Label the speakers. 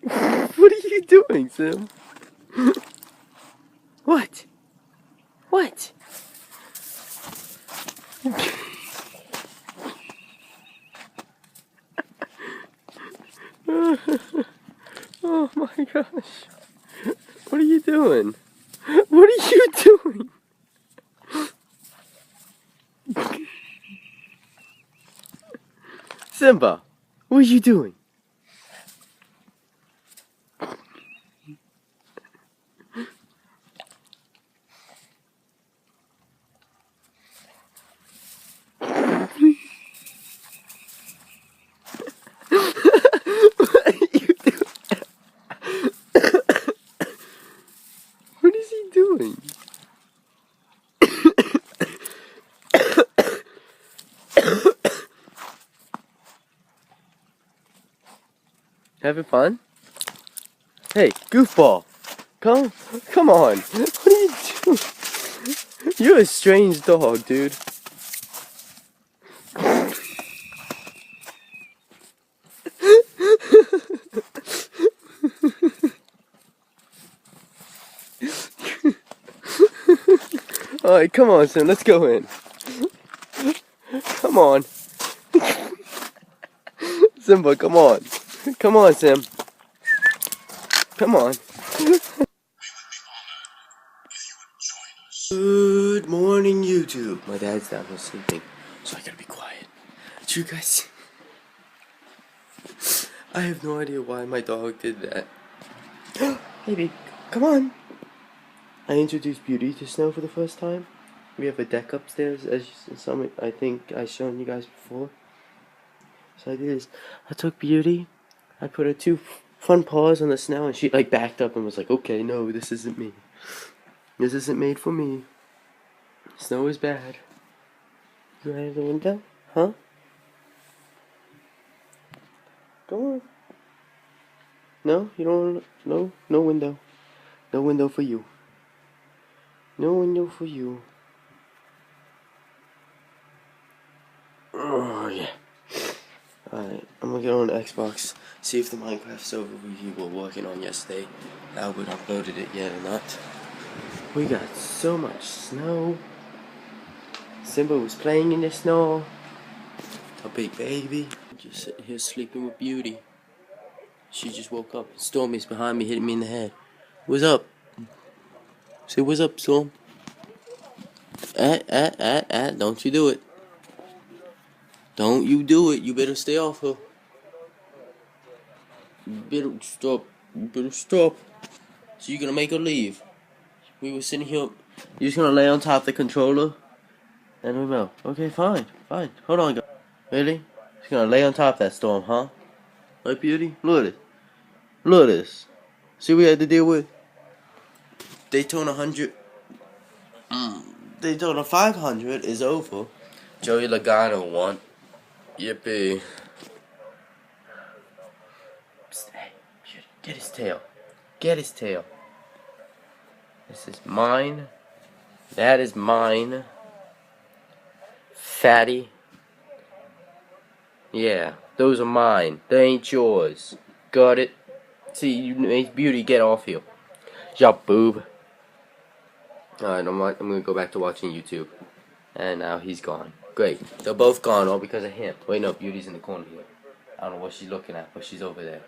Speaker 1: What are you doing, Sim? What? What? Oh my gosh. What are you doing? What are you doing? Simba, what are you doing? What are you doing? What is he doing? Having fun? Hey, goofball! Come on! What are you doing? You're a strange dog, dude. Alright, come on, Sim, let's go in. Come on. Simba, come on. Come on, Sim. Come on. Good morning, YouTube. My dad's down here sleeping, so I gotta be quiet. You guys, I have no idea why my dog did that. Baby, come on. I introduced Beauty to Snow for the first time. We have a deck upstairs, as some I think I've shown you guys before. So I did is, I took Beauty, I put her two fun paws on the snow, and she like backed up and was like, okay, no, this isn't me. This isn't made for me. Snow is bad. You want to the window? Huh? Go on. No, you don't want to, no window. No window for you. No window for you. Oh, yeah. Alright, I'm gonna get on Xbox, see if the Minecraft server we were working on yesterday, Albert uploaded it yet or not. We got so much snow. Simba was playing in the snow. A big baby. Just sitting here sleeping with Beauty. She just woke up. Stormy's behind me, hitting me in the head. What's up? Say what's up, Storm. Don't you do it. Don't you do it. You better stay off her. You better stop. You better stop. So you're gonna make her leave. We were sitting here. You're just gonna lay on top of the controller? And we will. Okay, fine. Fine. Hold on, guys. Really? She's gonna lay on top of that Storm, huh? Right, Beauty? Look at it. Look at this. See what we had to deal with? Daytona 100. Daytona 500 is over. Joey Logano won. Yippee. Psst, hey, Beauty, get his tail. Get his tail. This is mine. That is mine. Fatty. Yeah, those are mine. They ain't yours. Got it? See, you made Beauty get off here. Yup, boob. Alright, I'm gonna go back to watching YouTube. And now he's gone. Great. They're both gone, all because of him. Wait, no, Beauty's in the corner here. I don't know what she's looking at, but she's over there.